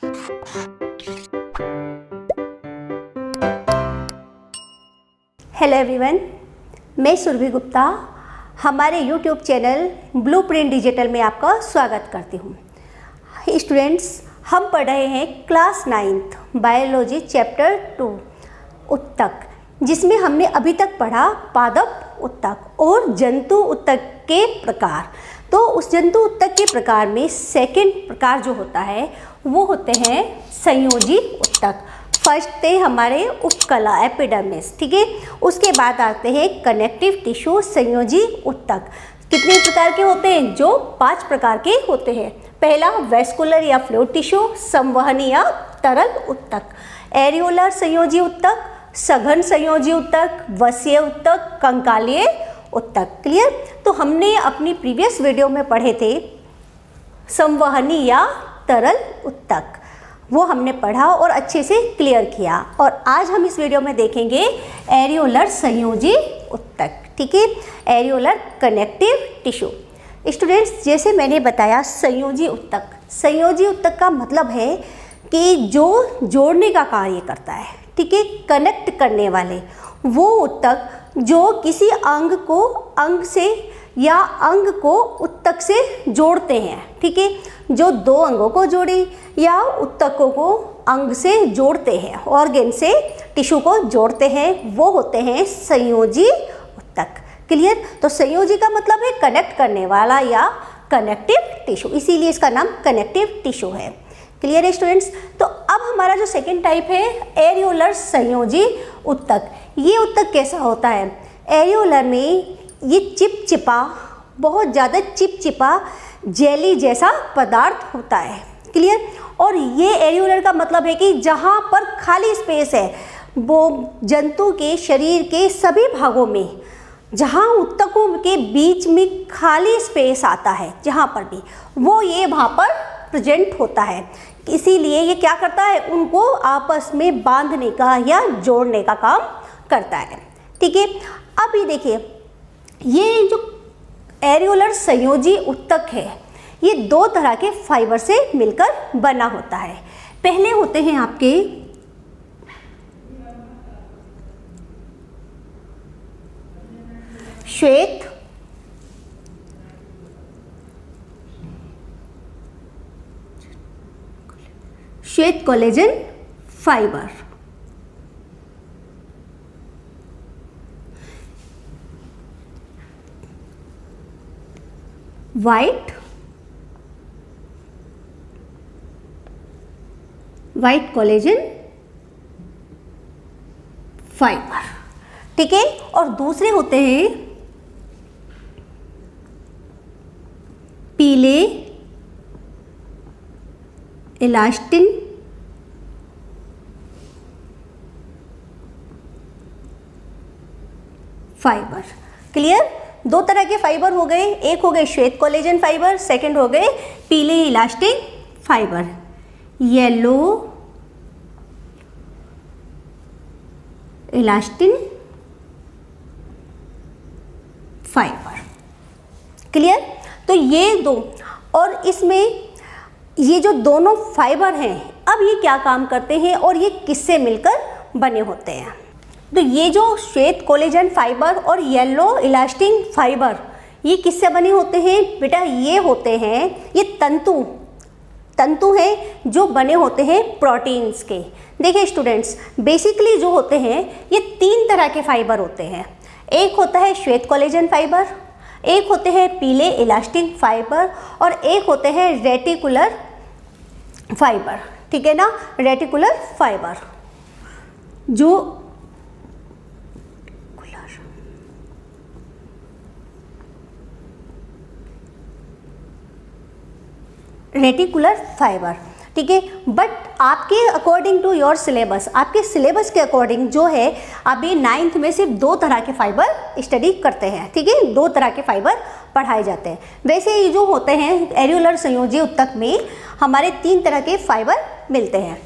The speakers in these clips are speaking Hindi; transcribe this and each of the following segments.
हेलो एवरीवन, मैं सुरभि गुप्ता हमारे यूट्यूब चैनल ब्लूप्रिंट डिजिटल में आपका स्वागत करती हूँ। स्टूडेंट्स, हम पढ़ रहे हैं क्लास 9th बायोलॉजी चैप्टर 2 उत्तक, जिसमें हमने अभी तक पढ़ा पादप उत्तक और जंतु उत्तक के प्रकार। तो उस जंतु उत्तक के प्रकार में सेकंड प्रकार जो होता है वो होते हैं संयोजी उत्तक। फर्स्ट थे हमारे उपकला एपिडर्मिस, ठीक है। उसके बाद आते हैं कनेक्टिव टिश्यू संयोजी उत्तक। कितने प्रकार के होते हैं? जो 5 प्रकार के होते हैं। पहला वेस्कुलर या फ्लूइड टिश्यू, संवहनी या तरल उत्तक, एरियोलर संयोजी उत्तक, सघन संयोजी उत्तक, वसीय उत्तक, कंकालीय उत्तक। क्लियर? तो हमने अपनी प्रीवियस वीडियो में पढ़े थे संवहनी या तरल उत्तक, वो हमने पढ़ा और अच्छे से क्लियर किया। और आज हम इस वीडियो में देखेंगे एरियोलर संयोजी उत्तक, ठीक है, एरियोलर कनेक्टिव टिश्यू। स्टूडेंट्स, जैसे मैंने बताया संयोजी उत्तक, संयोजी उत्तक का मतलब है कि जो जोड़ने का कार्य करता है, ठीक है, कनेक्ट करने वाले वो उत्तक जो किसी अंग को अंग से या अंग को उत्तक से जोड़ते हैं, ठीक है, जो 2 अंगों को जोड़े या उत्तकों को अंग से जोड़ते हैं, ऑर्गेन से टिश्यू को जोड़ते हैं, वो होते हैं संयोजी उत्तक। क्लियर? तो संयोजी का मतलब है कनेक्ट करने वाला या कनेक्टिव टिश्यू, इसीलिए इसका नाम कनेक्टिव टिश्यू है। क्लियर है स्टूडेंट्स? तो अब हमारा जो सेकेंड टाइप है एरियोलर संयोजी उत्तक। ये उत्तक कैसा होता है? एरियोलर में ये चिपचिपा, बहुत ज़्यादा चिपचिपा जेली जैसा पदार्थ होता है। क्लियर? और ये एरियोलर का मतलब है कि जहाँ पर खाली स्पेस है, वो जंतु के शरीर के सभी भागों में जहाँ उत्तकों के बीच में खाली स्पेस आता है, जहाँ पर भी, वो ये वहाँ पर प्रेजेंट होता है। इसीलिए ये क्या करता है? उनको आपस में बांधने का या जोड़ने का काम करता है, ठीक है। अब ये देखिए, ये जो एरियोलर संयोजी उत्तक है ये 2 तरह के फाइबर से मिलकर बना होता है। पहले होते हैं आपके श्वेत collagen fibre, white collagen fibre, ठीक है। और दूसरे होते हैं पीले इलास्टिन फाइबर। क्लियर? 2 तरह के फाइबर हो गए, एक हो गए श्वेत कोलेजन फाइबर, सेकंड हो गए पीले elastin fibre, yellow elastin fibre. Clear? तो ये 2, और इसमें ये जो दोनों फाइबर हैं, अब ये क्या काम करते हैं और ये किससे मिलकर बने होते हैं? तो ये जो श्वेत कोलेजन फाइबर और येलो इलास्टिन फाइबर, ये किससे बने होते हैं बेटा? ये होते हैं, ये तंतु हैं जो बने होते हैं प्रोटीन्स के। देखिए स्टूडेंट्स, बेसिकली जो होते हैं ये 3 तरह के फाइबर होते हैं। एक होता है श्वेत कोलेजन फाइबर, एक होते हैं पीले इलास्टिन फाइबर, और एक होते हैं रेटिकुलर फाइबर, ठीक है ना, रेटिकुलर फाइबर। जो रेटिकुलर फाइबर, ठीक है। बट आपके अकॉर्डिंग टू योर सिलेबस, आपके सिलेबस के अकॉर्डिंग जो है, अभी 9th में सिर्फ 2 तरह के फाइबर स्टडी करते हैं, ठीक है, 2 तरह के फाइबर पढ़ाए जाते हैं। वैसे ये जो होते हैं एरियोलर संयोजी उत्तक में हमारे 3 तरह के फाइबर मिलते हैं,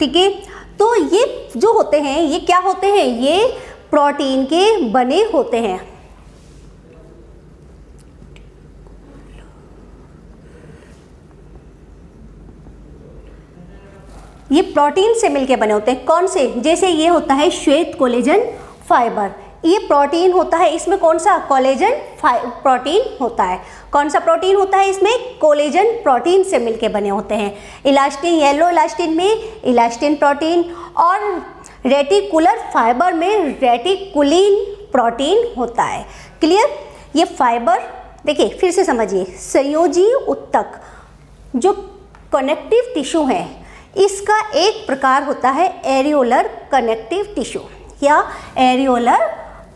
ठीक है। तो ये जो होते हैं ये क्या होते हैं? ये प्रोटीन के बने होते हैं। ये प्रोटीन से मिलके बने होते हैं। कौन से? जैसे ये होता है श्वेत कोलेजन फाइबर, ये प्रोटीन होता है। इसमें कौन सा? कोलेजन प्रोटीन होता है। कौन सा प्रोटीन होता है इसमें? कोलेजन प्रोटीन से मिलके बने होते हैं। इलास्टिन, येलो इलास्टिन में इलास्टिन प्रोटीन, और रेटिकुलर फाइबर में रेटिकुलिन प्रोटीन होता है। क्लियर? ये फाइबर देखिए फिर से समझिए, संयोजी उत्तक जो कनेक्टिव टिश्यू है, इसका एक प्रकार होता है एरियोलर कनेक्टिव टिश्यू या एरियोलर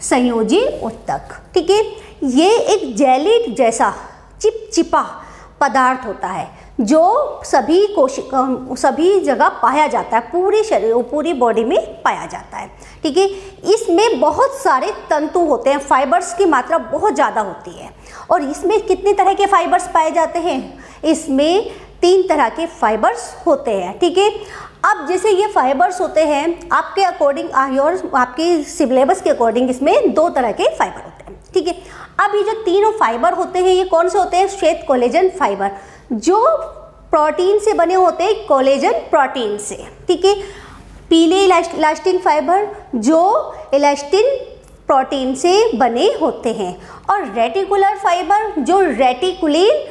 संयोजी उत्तक। ठीक है, ये एक जेली जैसा चिपचिपा पदार्थ होता है जो सभी जगह पाया जाता है, पूरे शरीर, पूरी बॉडी में पाया जाता है। ठीक है, इसमें बहुत सारे तंतु होते हैं, फाइबर्स की मात्रा बहुत ज़्यादा होती है। और इसमें कितने तरह के फाइबर्स पाए जाते हैं? इसमें 3 तरह के फाइबर्स होते हैं। ठीक है, अब जैसे ये फाइबर्स होते हैं, आपके अकॉर्डिंग आपके सिलेबस के अकॉर्डिंग इसमें 2 तरह के फाइबर होते हैं। ठीक है, अब ये जो तीनों फाइबर होते हैं, ये कौन से होते हैं? श्वेत कोलेजन फाइबर, जो प्रोटीन से बने होते हैं, कोलेजन प्रोटीन से। ठीक है, पीले इलास्टिन फाइबर जो इलास्टिन प्रोटीन से बने होते हैं, और रेटिकुलर फाइबर जो रेटिकुलिन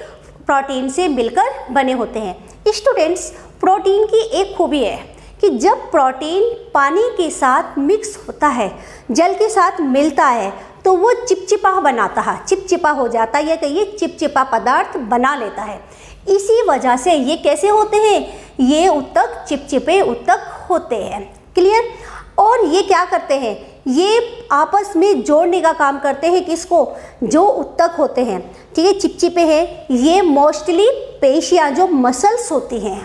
प्रोटीन से मिलकर बने होते हैं। स्टूडेंट्स, प्रोटीन की एक खूबी है कि जब प्रोटीन पानी के साथ मिक्स होता है, जल के साथ मिलता है, तो वो चिपचिपा बनाता है, चिपचिपा हो जाता है, या कहिए चिपचिपा पदार्थ बना लेता है। इसी वजह से ये कैसे होते हैं? ये उत्तक चिपचिपे उत्तक होते हैं। क्लियर? और ये क्या करते हैं? ये आपस में जोड़ने का काम करते हैं। किसको? जो उत्तक होते हैं, ठीक है, चिपचिपे हैं, ये मोस्टली पेशियाँ जो मसल्स होती हैं,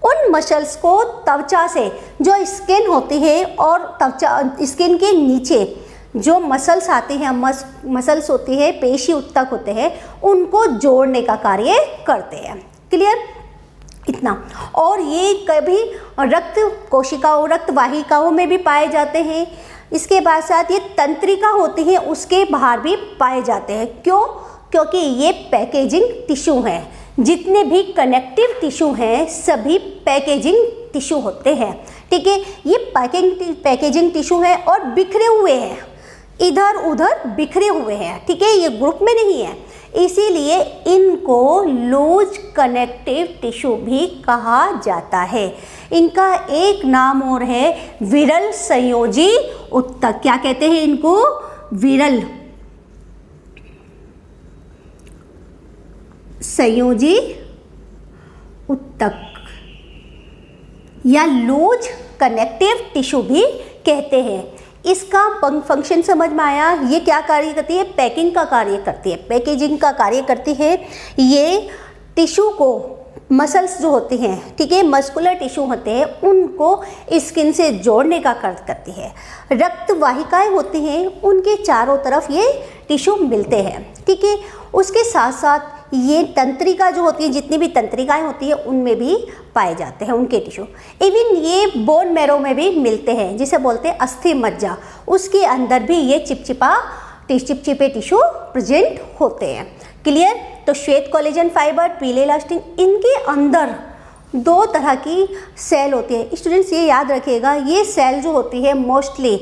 उन मसल्स को त्वचा से, जो स्किन होती है और त्वचा स्किन के नीचे जो मसल्स आती हैं, मसल्स होती है, पेशी उत्तक होते हैं, उनको जोड़ने का कार्य करते हैं। क्लियर? इतना। और ये कभी रक्त कोशिकाओं, रक्त वाहिकाओं में भी पाए जाते हैं। इसके बाद साथ ये तंत्रिका होती है, उसके बाहर भी पाए जाते हैं। क्यों? क्योंकि ये पैकेजिंग टिश्यू हैं। जितने भी कनेक्टिव टिश्यू हैं, सभी पैकेजिंग टिश्यू होते हैं। ठीक है, ये पैकेजिंग टिश्यू है और बिखरे हुए हैं, इधर उधर बिखरे हुए हैं। ठीक है, ये ग्रुप में नहीं है, इसीलिए इनको लूज कनेक्टिव टिश्यू भी कहा जाता है। इनका एक नाम और है विरल संयोजी उत्तक। क्या कहते हैं इनको? विरल संयोजी उत्तक या लूज कनेक्टिव टिश्यू भी कहते हैं। इसका फंक्शन समझ में आया? ये क्या कार्य करती है? पैकिंग का कार्य करती है, पैकेजिंग का कार्य करती है। ये टिश्यू को, मसल्स जो होती हैं, ठीक है, मस्कुलर टिश्यू होते हैं, उनको स्किन से जोड़ने का कार्य करती है। रक्त वाहिकाएं होती हैं, उनके चारों तरफ ये टिश्यू मिलते हैं। ठीक है, उसके साथ साथ ये तंत्रिका जो होती है, जितनी भी तंत्रिकाएं होती है, उनमें भी पाए जाते हैं उनके टिश्यू। इवन ये बोन मैरो में भी मिलते हैं, जिसे बोलते हैं अस्थि मज्जा, उसके अंदर भी ये चिपचिपे टिश्यू प्रेजेंट होते हैं। क्लियर? तो श्वेत कोलेजन फाइबर, पीले इलास्टिन, इनके अंदर 2 तरह की सेल होती है। स्टूडेंट्स ये याद रखिएगा, ये सेल जो होती है मोस्टली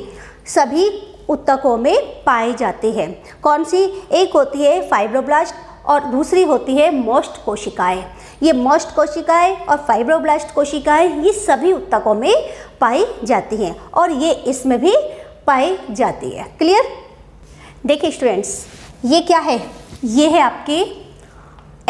सभी उत्तकों में पाई जाती है। कौन सी? एक होती है फाइब्रोब्लास्ट और दूसरी होती है मोस्ट कोशिकाएं। ये मोस्ट कोशिकाएं और फाइब्रोब्लास्ट कोशिकाएं, ये सभी उत्तकों में पाई जाती हैं और ये इसमें भी पाई जाती है। क्लियर? देखिए स्टूडेंट्स, ये क्या है? ये है आपके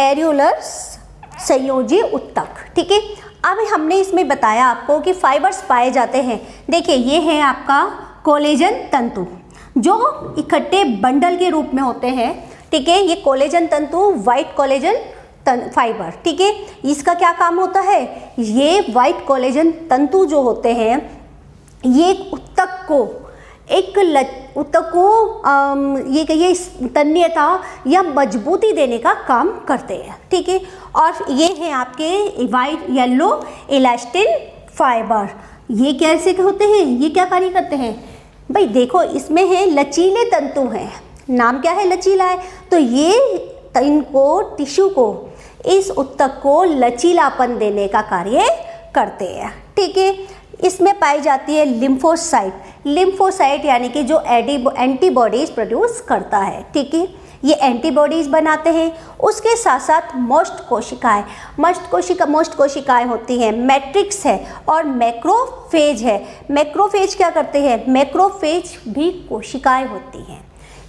एरियोलर संयोजी उत्तक। ठीक है, अब हमने इसमें बताया आपको कि फाइबर्स पाए जाते हैं। देखिए, ये है आपका कोलेजन तंतु जो इकट्ठे बंडल के रूप में होते हैं। ठीक है, ये कोलेजन तंतु, वाइट कोलेजन फाइबर। ठीक है, इसका क्या काम होता है? ये वाइट कोलेजन तंतु जो होते हैं, ये उत्तक को ये कहिए तन्यता या मजबूती देने का काम करते हैं। ठीक है, और ये है आपके वाइट येलो इलास्टिन फाइबर। ये कैसे होते हैं? ये क्या कार्य करते हैं? भाई देखो, इसमें है लचीले तंतु हैं। नाम क्या है? लचीला है। तो ये इनको टिश्यू को, इस उत्तक को लचीलापन देने का कार्य करते हैं। ठीक है, इसमें पाई जाती है लिम्फोसाइट। लिम्फोसाइट यानी कि जो एंटीबॉडीज प्रोड्यूस करता है। ठीक है, ये एंटीबॉडीज बनाते हैं। उसके साथ साथ मोस्ट कोशिकाएं होती हैं, मैट्रिक्स है और मैक्रोफेज है। मैक्रोफेज क्या करते हैं? मैक्रोफेज भी कोशिकाएं होती हैं।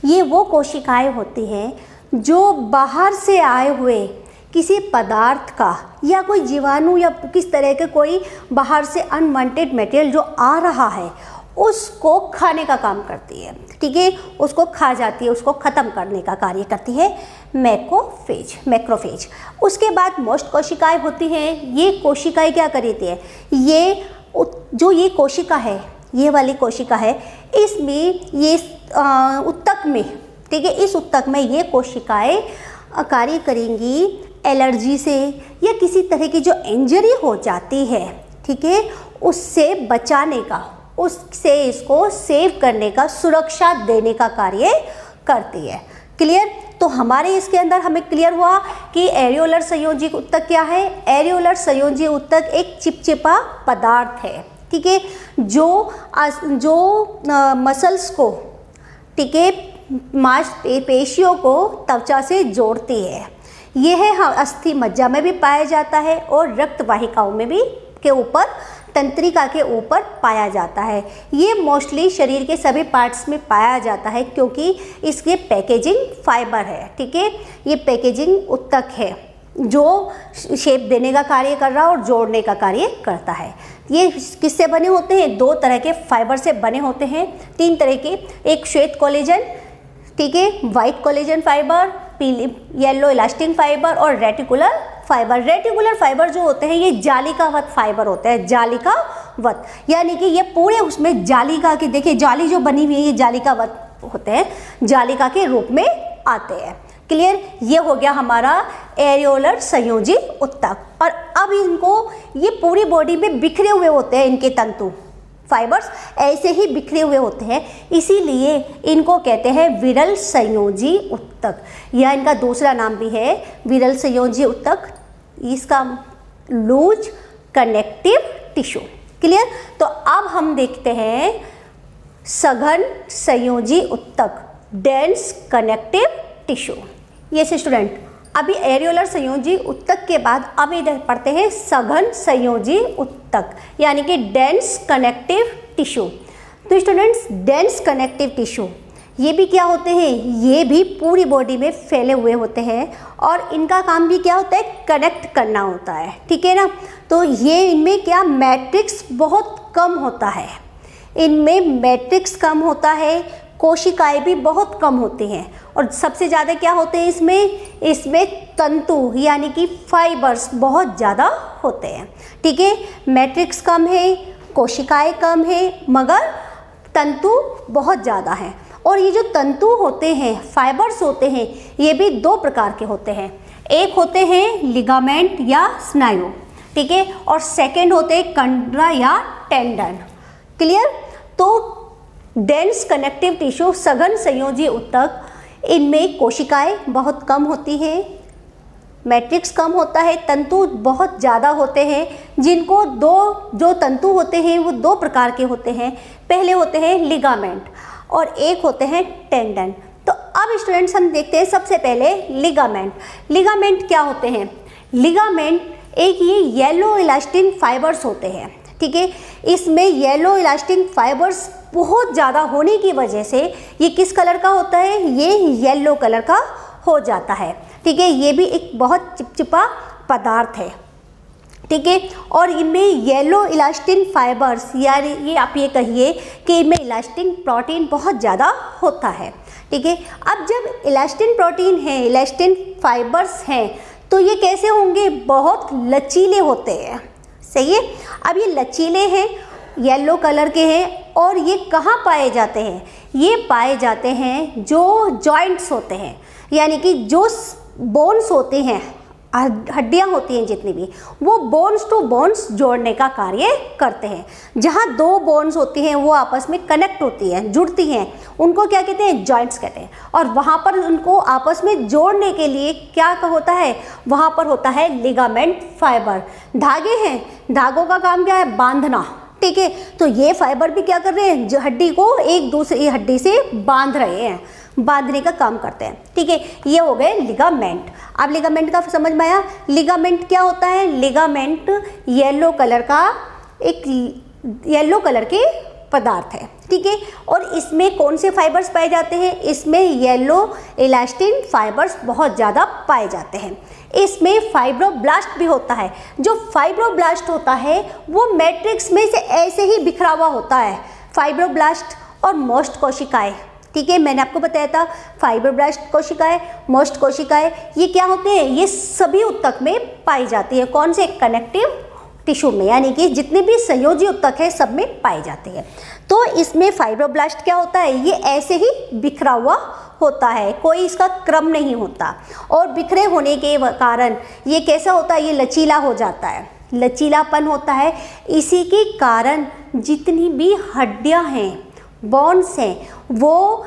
ये वो कोशिकाएं होती हैं जो बाहर से आए हुए किसी पदार्थ का या कोई जीवाणु या किस तरह के कोई बाहर से अनवांटेड मटेरियल जो आ रहा है उसको खाने का काम करती है। ठीक है, उसको खा जाती है, उसको ख़त्म करने का कार्य करती है मैक्रोफेज। उसके बाद मोस्ट कोशिकाएं होती हैं। ये कोशिकाएं क्या करती है? ये कोशिका है, ये वाली कोशिका है, इसमें ये उत्तक में, ठीक है, इस उत्तक में ये कोशिकाएं कार्य करेंगी एलर्जी से या किसी तरह की जो इंजरी हो जाती है, ठीक है, उससे बचाने का, उससे इसको सेव करने का, सुरक्षा देने का कार्य करती है। क्लियर? तो हमारे इसके अंदर हमें क्लियर हुआ कि एरियोलर संयोजी उत्तक क्या है। एरियोलर संयोजी उत्तक एक चिपचिपा पदार्थ है। ठीक है, जो मसल्स को, ठीक है, मांसपेशियों को त्वचा से जोड़ती है। यह अस्थि मज्जा में भी पाया जाता है और रक्त वाहिकाओं में भी के ऊपर, तंत्रिका के ऊपर पाया जाता है। ये मोस्टली शरीर के सभी पार्ट्स में पाया जाता है क्योंकि इसके पैकेजिंग फाइबर है। ठीक है, ये पैकेजिंग उत्तक है जो शेप देने का कार्य कर रहा है और जोड़ने का कार्य करता है। ये किससे बने होते हैं? दो तरह के फाइबर से बने होते हैं, तीन तरह के, एक श्वेत कोलेजन, ठीक है, वाइट कोलेजन फाइबर, पीली येलो इलास्टिक फाइबर और रेटिकुलर फाइबर। रेटिकुलर फाइबर जो होते हैं ये जालिकावत फाइबर होते हैं, जालिकावत यानी कि ये पूरे उसमें जालिका की, देखिए जाली जो बनी हुई है ये जालिकावत होते हैं, जालिका के रूप में आते हैं। क्लियर? ये हो गया हमारा एरियोलर संयोजी उत्तक। और अब इनको, ये पूरी बॉडी में बिखरे हुए होते हैं, इनके तंतु फाइबर्स ऐसे ही बिखरे हुए होते हैं, इसीलिए इनको कहते हैं विरल संयोजी उत्तक, या इनका दूसरा नाम भी है विरल संयोजी उत्तक। इसका लूज कनेक्टिव टिश्यू। क्लियर? तो अब हम देखते हैं सघन संयोजी उत्तक, डेंस कनेक्टिव टिश्यू। ये स्टूडेंट, अभी एरियोलर संयोजी उत्तक के बाद अब इधर पढ़ते हैं सघन संयोजी उत्तक यानी कि डेंस कनेक्टिव टिश्यू। तो स्टूडेंट्स, डेंस कनेक्टिव टिश्यू ये भी क्या होते हैं? ये भी पूरी बॉडी में फैले हुए होते हैं और इनका काम भी क्या होता है? कनेक्ट करना होता है। ठीक है ना? तो ये इनमें क्या, मैट्रिक्स बहुत कम होता है, इनमें मैट्रिक्स कम होता है, कोशिकाएं भी बहुत कम होती हैं और सबसे ज़्यादा क्या होते हैं इसमें तंतु यानी कि फाइबर्स बहुत ज़्यादा होते हैं। ठीक है, मैट्रिक्स कम है, कोशिकाएं कम है, मगर तंतु बहुत ज़्यादा हैं। और ये जो तंतु होते हैं, फाइबर्स होते हैं, ये भी दो प्रकार के होते हैं। एक होते हैं लिगामेंट या स्नायु, ठीक है, और सेकेंड होते हैं कंडरा या टेंडन। क्लियर? तो डेंस कनेक्टिव टिश्यू, सघन संयोजी उत्तक, इनमें कोशिकाएं बहुत कम होती हैं, मैट्रिक्स कम होता है, तंतु बहुत ज़्यादा होते हैं, जिनको जो तंतु होते हैं वो दो प्रकार के होते हैं। पहले होते हैं लिगामेंट और एक होते हैं टेंडन। तो अब स्टूडेंट्स हम देखते हैं सबसे पहले लिगामेंट। लिगामेंट क्या होते हैं? लिगामेंट एक ये येलो इलास्टिक फाइबर्स होते हैं। ठीक है, इसमें येलो इलास्टिक फाइबर्स बहुत ज़्यादा होने की वजह से ये किस कलर का होता है? ये येलो कलर का हो जाता है। ठीक है, ये भी एक बहुत चिपचिपा पदार्थ है। ठीक है, और इनमें येलो इलास्टिक फाइबर्स, यानी ये आप ये कहिए कि इनमें इलास्टिक प्रोटीन बहुत ज़्यादा होता है। ठीक है, अब जब इलास्टिक प्रोटीन है, इलास्टिक फाइबर्स हैं, तो ये कैसे होंगे? बहुत लचीले होते हैं। सही है? अब ये लचीले हैं, येलो कलर के हैं, और ये कहाँ पाए जाते हैं? ये पाए जाते हैं जो जॉइंट्स होते हैं, यानी कि जो बोन्स होते हैं हड्डियाँ होती हैं जितनी भी, वो बोन्स टू बोन्स जोड़ने का कार्य करते हैं। जहाँ दो बोन्स होती हैं वो आपस में कनेक्ट होती हैं, जुड़ती हैं, उनको क्या कहते हैं, जॉइंट्स कहते हैं। और वहाँ पर उनको आपस में जोड़ने के लिए क्या होता है, वहाँ पर होता है लिगामेंट फाइबर। धागे हैं, धागों का काम क्या है, बांधना, ठीक है। तो ये फाइबर भी क्या कर रहे हैं, जो हड्डी को एक दूसरी हड्डी से बांध रहे हैं, बांधने का काम करते हैं, ठीक है। ये हो गए लिगामेंट। अब लिगामेंट का समझ में आया। लिगामेंट क्या होता है, लिगामेंट येलो कलर का एक येलो कलर के पदार्थ है, ठीक है। और इसमें कौन से फाइबर्स पाए जाते हैं, इसमें येलो इलास्टिन फाइबर्स बहुत ज़्यादा पाए जाते हैं। इसमें फाइब्रोब्लास्ट भी होता है। जो फाइब्रोब्लास्ट होता है वो मैट्रिक्स में से ऐसे ही बिखरा हुआ होता है, फाइब्रोब्लास्ट और मोस्ट कोशिकाएं, ठीक है। मैंने आपको बताया था फाइब्रोब्लास्ट कोशिकाएं, मोस्ट कोशिकाएं, ये क्या होते हैं, ये सभी ऊतक में पाई जाती है। कौन से, कनेक्टिव टिश्यू में, यानी कि जितने भी संयोजी ऊतक है सब में पाई जाती है। तो इसमें फाइब्रोब्लास्ट क्या होता है, ये ऐसे ही बिखरा हुआ होता है, कोई इसका क्रम नहीं होता। और बिखरे होने के कारण ये कैसा होता है, ये लचीला हो जाता है, लचीलापन होता है। इसी के कारण जितनी भी हड्डियां हैं, बोन्स हैं, वो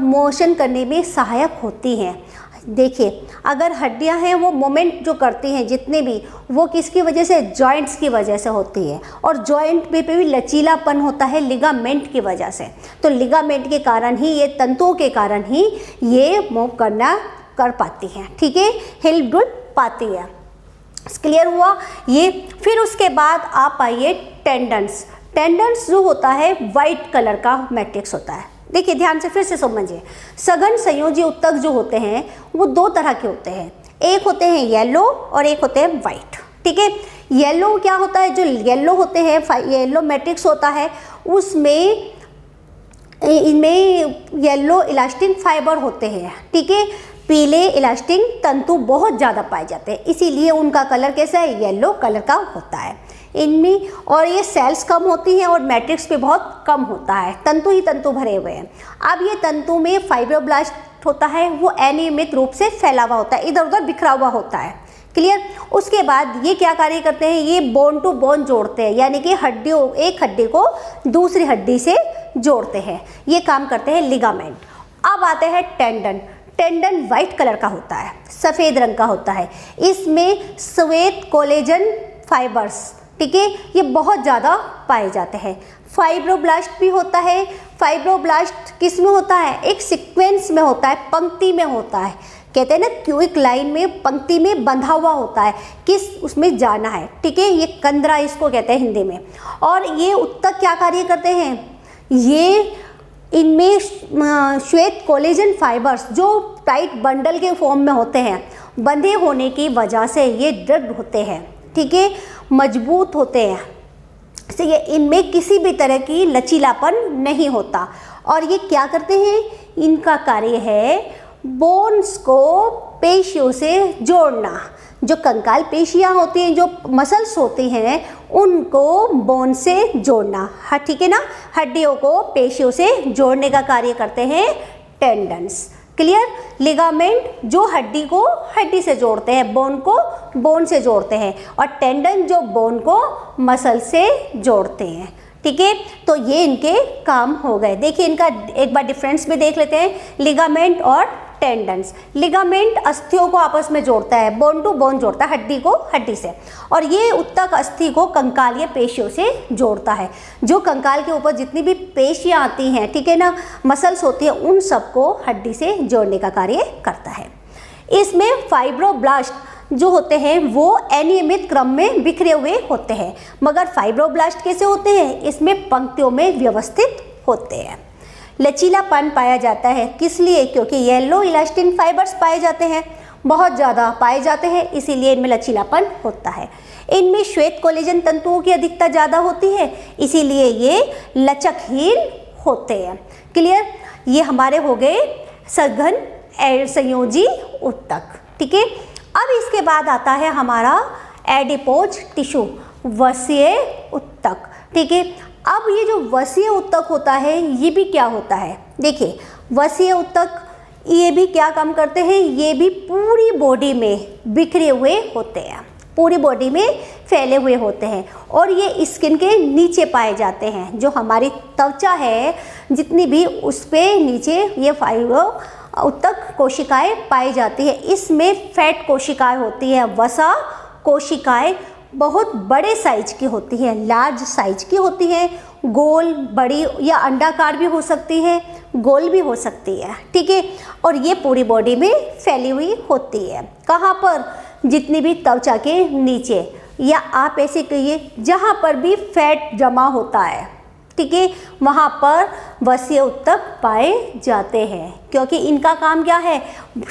मोशन करने में सहायक होती हैं। देखिए, अगर हड्डियां हैं वो मूवमेंट जो करती हैं जितने भी, वो किसकी वजह से, जॉइंट्स की वजह से होती है। और जॉइंट पे भी लचीलापन होता है लिगामेंट की वजह से। तो लिगामेंट के कारण ही, ये तंतुओं के कारण ही ये मूव कर पाती हैं, ठीक है, हिल डुल पाती है। क्लियर हुआ ये। फिर उसके बाद आप आइए टेंडन्स। टेंडन्स जो होता है वाइट कलर का मैट्रिक्स होता है। देखिए ध्यान से फिर से समझिए, सघन संयोजी ऊतक जो होते हैं वो दो तरह के होते हैं, एक होते हैं येलो और एक होते हैं वाइट, ठीक है। येलो क्या होता है, जो येलो होते हैं, येलो मैट्रिक्स होता है, उसमें इनमें येलो इलास्टिन फाइबर होते हैं, ठीक है। पीले इलास्टिन तंतु बहुत ज़्यादा पाए जाते हैं, इसीलिए उनका कलर कैसा है, येलो कलर का होता है इनमें। और ये सेल्स कम होती हैं और मैट्रिक्स पे बहुत कम होता है, तंतु ही तंतु भरे हुए हैं। अब ये तंतु में फाइब्रोब्लास्ट होता है, वो अनियमित रूप से फैला हुआ होता है, इधर उधर बिखरा हुआ होता है, क्लियर। उसके बाद ये क्या कार्य करते हैं, ये बोन टू बोन जोड़ते हैं, यानी कि हड्डियों, एक हड्डी को दूसरी हड्डी से जोड़ते हैं, ये काम करते हैं लिगामेंट। अब आते हैं टेंडन। टेंडन वाइट कलर का होता है, सफ़ेद रंग का होता है, इसमें श्वेत कोलेजन फाइबर्स, ठीक है, ये बहुत ज़्यादा पाए जाते हैं। फाइब्रोब्लास्ट भी होता है। फाइब्रोब्लास्ट किस में होता है, एक सीक्वेंस में होता है, पंक्ति में होता है, कहते हैं ना क्यूबिक लाइन में, पंक्ति में बंधा हुआ होता है, किस उसमें जाना है, ठीक है। ये कंदरा इसको कहते हैं हिंदी में। और ये ऊतक क्या कार्य करते हैं, ये इनमें श्वेत कोलेजन फाइबर्स जो टाइट बंडल के फॉर्म में होते हैं, बंधे होने की वजह से ये दृढ़ होते हैं, ठीक है, मजबूत होते हैं, से ये इनमें किसी भी तरह की लचीलापन नहीं होता। और ये क्या करते हैं, इनका कार्य है बोन्स को पेशियों से जोड़ना। जो कंकाल पेशियाँ होती हैं, जो मसल्स होती हैं, उनको बोन से जोड़ना, हाँ ठीक है ना, हड्डियों को पेशियों से जोड़ने का कार्य करते हैं टेंडन्स, क्लियर। लिगामेंट जो हड्डी को हड्डी से जोड़ते हैं, बोन को बोन से जोड़ते हैं, और टेंडन जो बोन को मसल से जोड़ते हैं, ठीक है। तो ये इनके काम हो गए। देखिए इनका एक बार डिफरेंस भी देख लेते हैं, लिगामेंट और टेंडन्स। लिगामेंट अस्थियों को आपस में जोड़ता है, बोन टू बोन जोड़ता है, हड्डी को हड्डी से, और ये ऊतक अस्थि को कंकालीय पेशियों से जोड़ता है। जो कंकाल के ऊपर जितनी भी पेशियाँ आती हैं, ठीक है ना, मसल्स होती हैं, उन सबको हड्डी से जोड़ने का कार्य करता है। इसमें फाइब्रोब्लास्ट जो होते हैं वो अनियमित क्रम में बिखरे हुए होते हैं, मगर फाइब्रोब्लास्ट कैसे होते हैं, इसमें पंक्तियों में व्यवस्थित होते हैं। लचीलापन पाया जाता है, किस लिए, क्योंकि येलो इलास्टिन फाइबर्स पाए जाते हैं, बहुत ज़्यादा पाए जाते हैं, इसीलिए इनमें लचीलापन होता है। इनमें श्वेत कोलेजन तंतुओं की अधिकता ज़्यादा होती है, इसीलिए ये लचकहीन होते हैं, क्लियर। ये हमारे हो गए सघन संयोजी ऊतक, ठीक है। अब इसके बाद आता है हमारा एडिपोज टिश्यू, वसीय ऊतक, ठीक है। अब ये जो वसीय ऊतक होता है, ये भी क्या होता है, देखिए वसीय ऊतक ये भी क्या काम करते हैं, ये भी पूरी बॉडी में बिखरे हुए होते हैं, पूरी बॉडी में फैले हुए होते हैं और ये स्किन के नीचे पाए जाते हैं। जो हमारी त्वचा है जितनी भी, उस पे नीचे ये फाइब्रो उत्तक कोशिकाएं पाई जाती है। इसमें फैट कोशिकाएं होती है, वसा कोशिकाएं बहुत बड़े साइज की होती है, लार्ज साइज की होती है, गोल, बड़ी या अंडाकार भी हो सकती है, गोल भी हो सकती है, ठीक है। और ये पूरी बॉडी में फैली हुई होती है। कहाँ पर, जितनी भी त्वचा के नीचे, या आप ऐसे कहिए जहाँ पर भी फैट जमा होता है, ठीक है, वहाँ पर वसीय उत्तक पाए जाते हैं। क्योंकि इनका काम क्या है,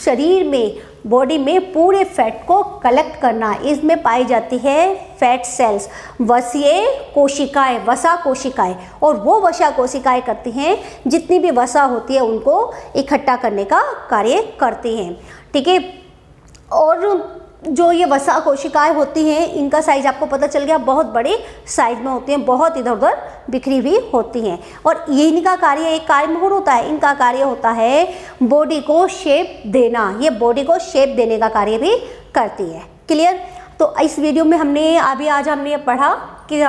शरीर में, बॉडी में पूरे फैट को कलेक्ट करना। इसमें पाई जाती है फैट सेल्स, वसीय कोशिकाएं, वसा कोशिकाएं, और वो वसा कोशिकाएं करती हैं, जितनी भी वसा होती है उनको इकट्ठा करने का कार्य करती हैं, ठीक है। और जो ये वसा कोशिकाएं होती हैं, इनका साइज आपको पता चल गया, बहुत बड़े साइज में होती हैं, बहुत इधर उधर बिखरी हुई होती हैं। और ये इनका कार्य, एक कार्य और होता है, इनका कार्य होता है बॉडी को शेप देना। ये बॉडी को शेप देने का कार्य भी करती है। क्लियर। तो इस वीडियो में हमने आज हमने पढ़ा कि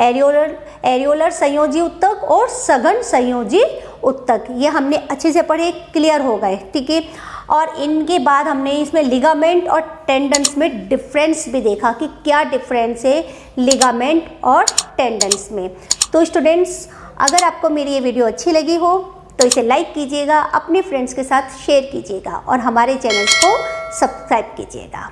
एरियोलर संयोजी उत्तक और सघन संयोजी उत्तक, ये हमने अच्छे से पढ़े, क्लियर हो गए, ठीक है। और इनके बाद हमने इसमें लिगामेंट और टेंडन्स में डिफरेंस भी देखा कि क्या डिफरेंस है लिगामेंट और टेंडन्स में। तो स्टूडेंट्स, अगर आपको मेरी ये वीडियो अच्छी लगी हो तो इसे लाइक कीजिएगा, अपने फ्रेंड्स के साथ शेयर कीजिएगा और हमारे चैनल को सब्सक्राइब कीजिएगा।